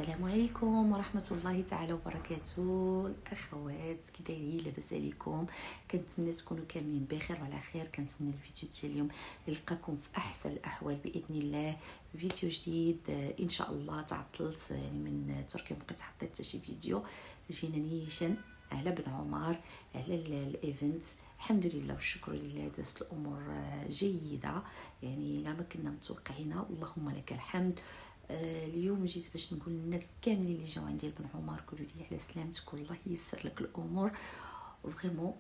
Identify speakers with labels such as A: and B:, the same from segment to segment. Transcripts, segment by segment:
A: السلام عليكم ورحمة الله تعالى وبركاته. الأخوات كي دايرين؟ لاباس عليكم؟ كنتمنى تكونوا كاملين بخير وعلى خير. كنتمنى الفيديو ديال اليوم يلقاكم في أحسن الأحوال بإذن الله. فيديو جديد إن شاء الله. تعطلت يعني من تركيا، مبقيت حطيت حتى شي فيديو. جينا نيشان على بن عمر على الايفنت. الحمد لله والشكر لله، دازت الامور جيده يعني لا ما كنا متوقعينها، اللهم لك الحمد. اليوم جيت باش نقول للناس كاملين اللي جاو عندي بن عمر قولوا لي على سلامتك والله ييسر لك الامور. فريمون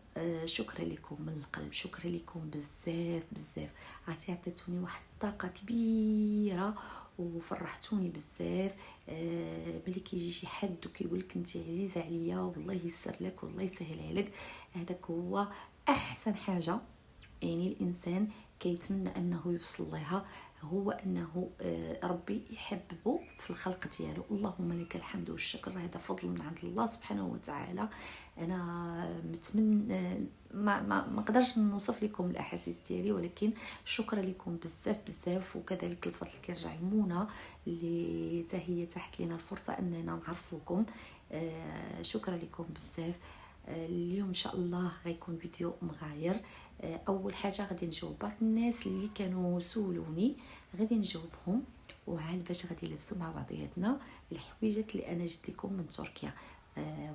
A: شكرا لكم من القلب، شكرا لكم بزاف بزاف. عطيتوني واحد الطاقه كبيره وفرحتوني بزاف. ملي كيجي شي حد وكيقول لك انت عزيزه عليا والله ييسر لك والله يسهلها لك، هذاك هو احسن حاجه. يعني الانسان كيتمنى انه يوصل لها، هو انه ربي يحببه في الخلق ديالو. اللهم لك الحمد والشكر، هذا فضل من عند الله سبحانه وتعالى. انا متمنى ما نقدرش نوصف لكم الاحاسيس ديالي، ولكن شكرا لكم بزاف بزاف. وكذلك الفضل كيرجع لمنى اللي حتى هي تحت لنا الفرصه اننا نعرفوكم. شكرا لكم بزاف. اليوم ان شاء الله غيكون فيديو مغاير. اول حاجه غادي نجاوب بعض الناس اللي كانوا سولوني، غادي نجاوبهم وعاد باش غادي نلبسوا مع بعضياتنا الحويجات اللي انا جبت لكم من تركيا.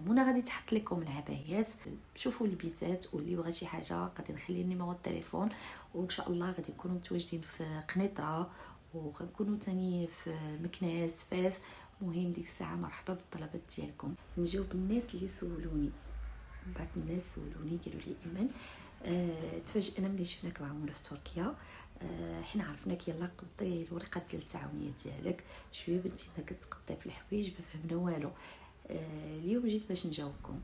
A: منى غادي تحط لكم العبايات، شوفوا البيزات، واللي بغى شي حاجه غادي نخلي النيميرو التليفون. وان شاء الله غادي نكونوا متواجدين في قنيطره، وغنكونوا تاني في مكناس فاس. مهم ديك الساعه مرحبا بالطلبات ديالكم. نجاوب الناس اللي سولوني. بعض الناس سولوني قالوا لي ايمان تفاجئنا ملي شفناك مع منى في تركيا. حنا عرفناك يلا قضي الورقه ديال التعاونيه ديالك. شويه بنتي ما كتقضي في الحوايج ما فهمنا والو. اليوم جيت باش نجاوبكم.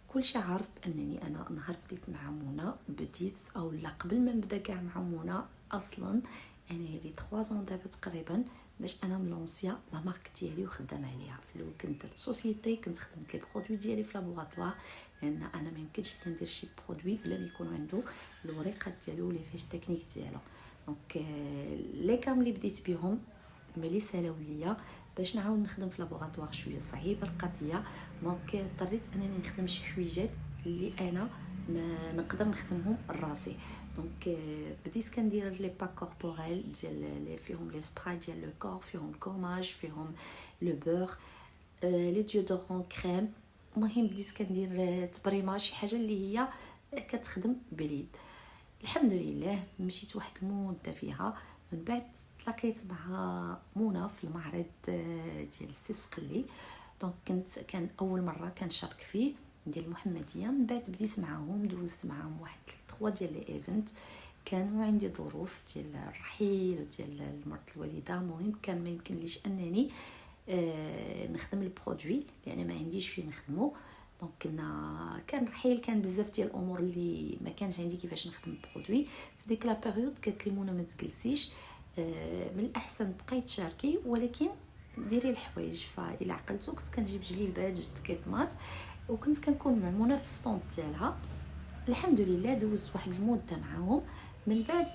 A: كلشي عارف انني انا نهار بديت مع منى، بديت او لا قبل ما نبدا كاع مع منى اصلا. انا هذه 3 زون دابا تقريبا باش انا ملونسيا لا مارك ديالي وخدام عليها. في الاول كنت درت سوسيتي، كنت خدمت لي برودوي ديالي في لابوغاتوار، لان انا ما يمكنش ندير شي برودوي بلا ما يكون عنده الوريقات ديالو لي فيش تكنيك ديالو. دونك لي كام اللي بديت بهم ملي سالاو ليا باش نعاود نخدم في لابوغاتوار شويه صعيبه القضيه. دونك اضطريت انني نخدم شي حويجات اللي انا ما نقدر نخدمهم راسي. دونك بديت كندير لي باك كوربوريل ديال اللي فيهم لي سبراي ديال لو كور، فيهم الكوماج، فيهم لو بور، لي ديودورون كريم. المهم بديت كندير تبريمه، شي حاجه اللي هي كتخدم باليد. الحمد لله مشيت واحد المده فيها. من بعد تلاقيت مع منى في المعرض ديال السيسقلي. دونك كان اول مره كنشارك فيه ديال المحمديه. من بعد بديت معاهم، دوزت معاهم واحد 3 ديال لي ايفنت. كانوا عندي ظروف ديال الرحيل وديال مرض الوالده، المهم كان ما يمكنليش انني نخدم البرودوي لان ما عنديش فين نخدمو. دونك كان رحيل، كان بزاف ديال الامور اللي ما كانش عندي كيفاش نخدم برودوي. في ديك لا بيريود قالت لي منى ما تجلسيش، من الاحسن بقاي تشاركي ولكن ديري الحوايج. فإلا عقلتو كنت كنجيب جليبات، جبت كيطماط، وكنت كنكون مع منى في السطوند ديالها. الحمد لله دوزت واحد المده معاهم. من بعد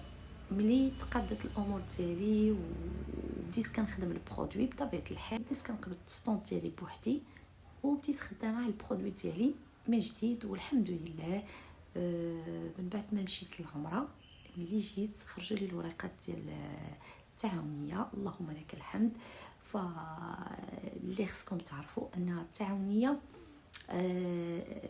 A: ملي تقادت الامور ديالي وبديت كنخدم البرودوي بطبيعه الحال، بديت كنقبض السطوند ديالي بوحدي وبديت خدامه على البرودوي ديالي من جديد والحمد لله. من بعد ما مشيت للعمره، ملي جيت خرجوا لي الورقات ديال التعاونيه، اللهم لك الحمد. فاللي خصكم تعرفوا ان التعاونيه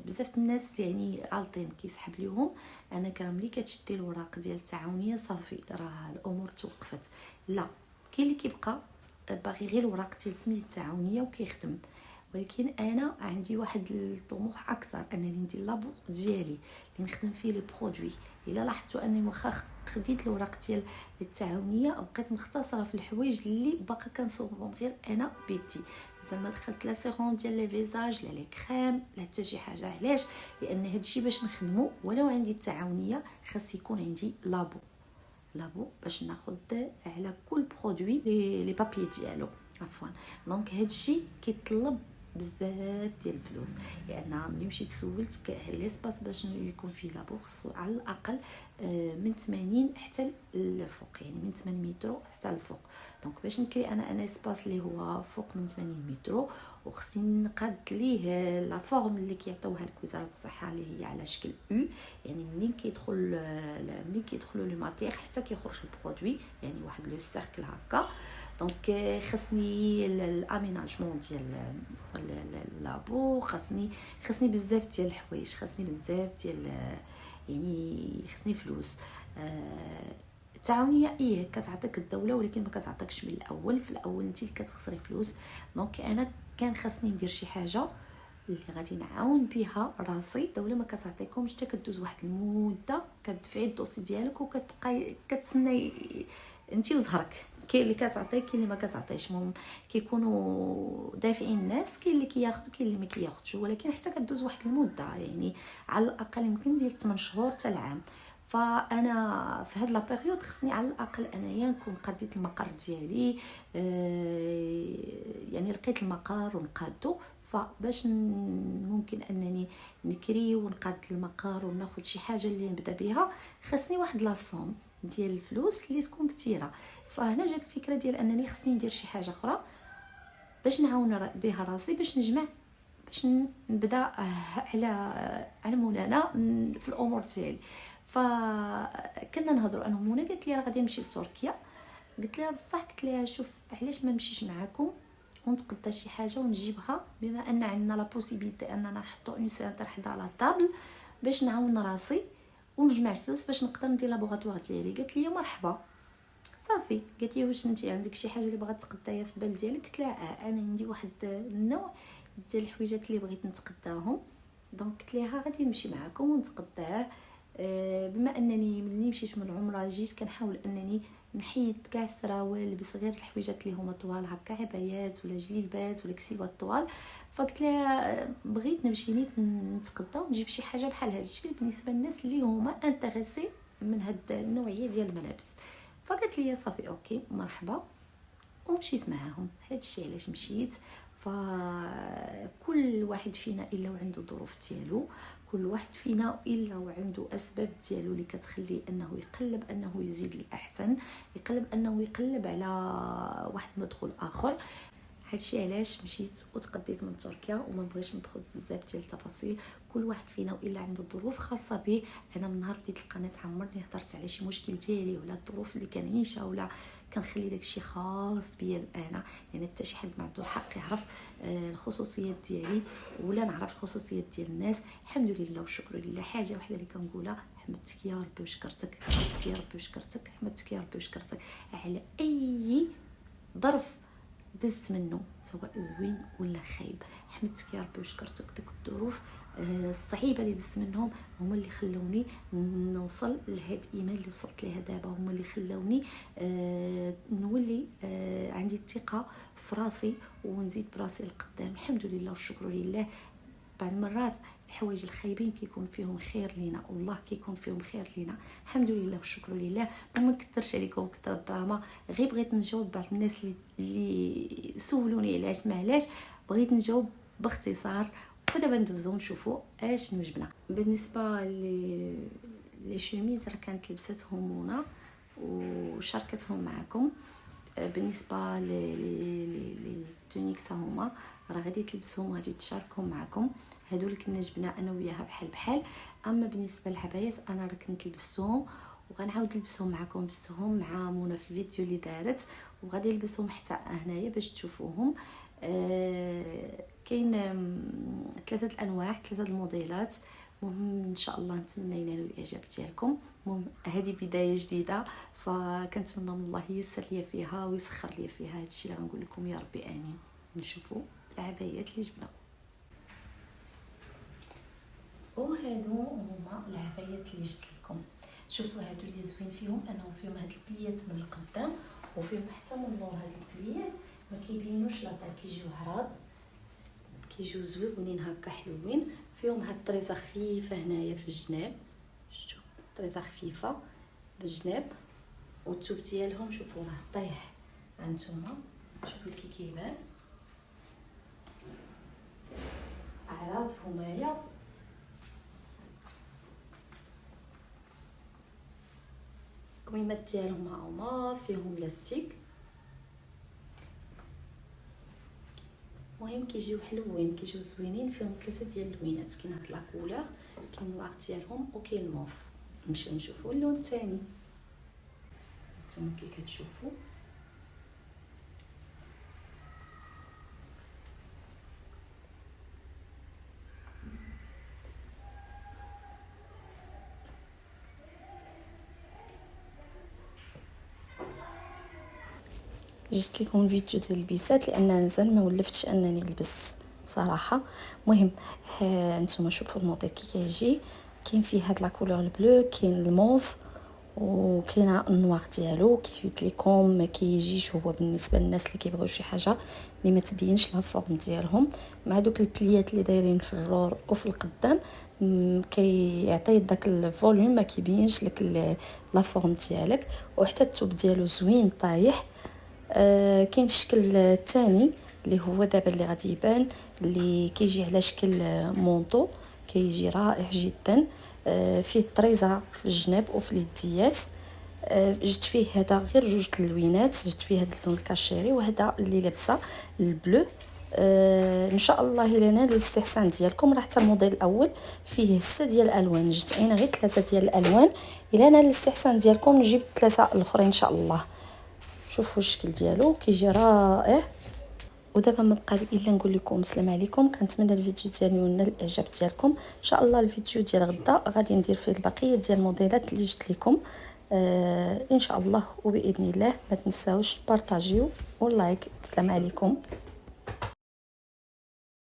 A: بزاف الناس يعني غالطين كيسحب ليهم انا كرا ملي كتشدي الوراق ديال التعاونيه صافي راه الامور توقفت. لا، كاين اللي كيبقى باغي غير الوراق ديال سميت التعاونيه وكيخدم. ولكن انا عندي واحد الطموح اكثر، انني ندير لابور ديالي اللي نخدم فيه لي برودوي. الا لاحظتوا اني واخا خديت الوراق ديال التعاونيه بقيت مختصره في الحوايج اللي باقا كنصوبهم غير انا بيدي. زعما دخلت لا سيروم ديال لي فيزاج، لا لي كريم، لا حتى شي حاجه. علاش؟ لان هادشي باش نخدمو ولو عندي التعاونيه خاص يكون عندي لابو باش ناخذ على كل برودوي لي بابي ديالو عفوا. دونك هادشي كيطلب بزاف ديال الفلوس، لان ملي مشيت سولت ليسباس باش يكون فيه لابو خصو على الاقل من 80 حتى الفوق، يعني من 8 متر حتى الفوق. دونك باش نكري انا اسباس اللي هو فوق من 80 متر، وخصني نقاد ليه لا فورم اللي كيعطيوها لك وزاره الصحه اللي هي على شكل يو، يعني منين كيدخلوا لو ماتير حتى كيخرج البرودوي، يعني واحد لو سيركل هكا. دونك خصني الاميناجمون ديال لابو، خصني بزاف ديال الحوايج، خصني بزاف ديال يعني خصني فلوس. التعاونيه كتعطيك الدوله، ولكن ما كتعطيكش من الاول، في الاول انت اللي كتخسري فلوس. دونك انا كان خصني ندير شي حاجه اللي غادي نعاون بها راسي. الدوله ما كتعطيكمش، حتى كدوز واحد المده كتدفعي الدوسي ديالك وكتبقاي كتسناي انت وزهرك. كاين اللي كتعطيك، كاين اللي ما كتعطيش، كيكونوا دافعين الناس، كاين اللي كياخذوا كاين اللي ما كياخذش، ولكن حتى كدوز واحد المده، يعني على الاقل يمكن ديال 8 شهور حتى العام. فانا في هاد لا بيريود خصني على الاقل انايا نكون قديت المقر ديالي، يعني لقيت المقر ونقادو. فباش ممكن انني نكري ونقاد المقر وناخذ شي حاجه اللي نبدا بها، خصني واحد لاصوم ديال الفلوس اللي تكون كثيره. فهنا جات الفكره ديال انني خصني ندير شي حاجه اخرى باش نعاون بها راسي، باش نجمع، باش نبدا على مولانا في الامور ديالي. فكنا نهضروا انا ومنى، قالت لي راه غادي نمشي لتركيا. قلت لها بصح، قلت لها شوف علاش ما نمشيش معاكم ونتقدى شي حاجه ونجيبها، بما ان عندنا لا بوسيبيليتي اننا نحطوا اون سنتر حدا على طابل باش نعاون راسي ونجمع الفلوس باش نقدر ندير لابوغاتوار ديالي. قالت لي مرحبا صافي. قالت لي واش انت عندك شي حاجه اللي بغات تقدايها في بال ديالك؟ قلت لها انا عندي واحد النوع ديال الحويجات اللي بغيت نتقداهم. دونك قلت لها غادي نمشي معكم ونتقداه. بما انني ملي مشيت من العمره جيت كنحاول انني نحيد كاع السراوال، نلبس غير الحويجات اللي هما طوال هكا، عبايات ولا جليبات ولا كسيبات طوال. فقلت لها بغيت نمشي نيت نتقدى ونجيب شي حاجه بحال هذا الشيء بالنسبه للناس اللي هما انتريسي من هاد النوعيه ديال الملابس. فقالت لي صافي اوكي مرحبا، ومشيت معاهم. هذا الشيء علاش مشيت. فكل واحد فينا الا وعنده ظروف ديالو، كل واحد فينا الا وعنده اسباب ديالو اللي كتخليه انه يقلب انه يزيد الاحسن، يقلب على واحد مدخول اخر. هادشي علاش مشيت وتقديت من تركيا، وما بغيتش ندخل بزاف ديال التفاصيل. كل واحد فينا والا عنده ظروف خاصه به. انا من نهار بديت القناه عمرني هضرت على شي مشكل ديالي ولا الظروف اللي كنعيشها، ولا كنخلي داكشي خاص بيا انا، يعني حتى شي حد ما عنده الحق يعرف الخصوصيات ديالي ولا نعرف الخصوصيات ديال الناس. الحمد لله والشكر لله. حاجه وحده اللي كنقولها، حمدتك يا ربي وشكرتك، حمدتك يا ربي وشكرتك، حمدتك يا ربي وشكرتك على اي ظرف دزت منه، سواء زوين ولا خايب. حمدتك يا ربي وشكرتك. ديك الظروف الصعيبه اللي دزت منهم هما اللي خلوني نوصل لهاد الايمان اللي وصلت ليها دابا، هما اللي خلوني نولي عندي الثقه في راسي ونزيد براسي القدام. الحمد لله والشكر لله. بعض المرات الحوايج الخايبين كيكون فيهم خير لينا، والله كيكون فيهم خير لينا. الحمد لله والشكر لله. ما نكثرش عليكم كثر الدراما، غير بغيت نجاوب بعض الناس اللي سولوني علاش ما علاش، بغيت نجاوب باختصار. ودابا ندوزو نشوفوا اشنو جبنا. بالنسبه لي شوميز راه كانت لبستهم منى وشاركتهم معكم. بالنسبه لي تونيك تا هما راه غادي تلبسهم وغادي تشاركهم معكم. هادو اللي كنا جبنا انا وياها بحال. اما بالنسبه للعبايات انا راه كنت لبستهم وغنعاود نلبسهم معكم، لبستهم مع منى في الفيديو اللي دارت، وغادي نلبسهم حتى هنايا باش تشوفوهم. كاين 3 الانواع، 3 الموديلات. المهم ان شاء الله نتمنى ينالوا الاعجاب ديالكم. المهم هذه بدايه جديده، فكنتمنى من الله ييسر ليا فيها ويسخر ليا فيها. هادشي اللي غنقول لكم، يا ربي امين. نشوفوا العبايات اللي جبنا. وهادو هما العبايات اللي جبت لكم. شوفوا هادو اللي زوين فيهم انهم فيهم هاد البليات من القدام وفيهم حتى من اللور. هاد البليات ما كيبينوش لا كيجيو عراض، كيجيو زوينين هكا حلوين. فيهم هاد الطريزه خفيفه هنايا في الجناب، شوفوا طريزه خفيفه بالجناب. والثوب ديالهم شوفوا راه طايح هانتوما، شوفوا كي كيبان عراض همايا. الكميمات ديالهم هما فيهم لاستيك. المهم كيجيو حلوين، كيجيو زوينين، فيهم 3 ديال اللوينات. كاين هاد لا كولور، كاين الواغ ديالهم وكاين الموف. نمشيو نشوفوا اللون الثاني. نتوما كي كتشوفوا جبت لكم الفيديو ديال البيسات لان مازال ما ولفتش انني نلبس صراحه. المهم نتوما شوفوا الموديل كي كيجي، كاين فيه هاد لا كولور البلو، كاين الموف وكاينه النوار ديالو. كيف قلت لكم ما كيجيش هو بالنسبه للناس اللي كيبغيو شي حاجه اللي ما تبينش لا فورم ديالهم، مع دوك البليات اللي دايرين في الرور وفي القدام كيعطي داك الفوليوم، ما كيبينش لك لا فورم ديالك. وحتى الثوب ديالو زوين طايح. كاين الشكل الثاني اللي هو دابا اللي غادي يبان، اللي كيجي على شكل مونطو، كيجي رائع جدا. فيه طريزه في الجناب وفي اليديات. جبت فيه هذا غير 2 اللوينات، جبت فيه هذا اللون الكاشيري وهذا اللي لابسه البلو. ان شاء الله الى نالوا الاستحسان ديالكم. راه حتى الموديل الاول فيه 6 ديال الالوان، جبت انا غير 3 ديال الالوان. الى نال الاستحسان ديالكم نجيب 3 الاخرين ان شاء الله. شوفوا الشكل ديالو كيجي رائع. ودابا ما بقى لي الا نقول لكم السلام عليكم. كنتمنى الفيديو ديالي ينال الاعجاب ديالكم. ان شاء الله الفيديو ديال غدا غادي ندير فيه البقيه ديال الموديلات اللي جبت لكم ان شاء الله. وباذن الله ما تنساوش تبارطاجيو واللايك. السلام عليكم.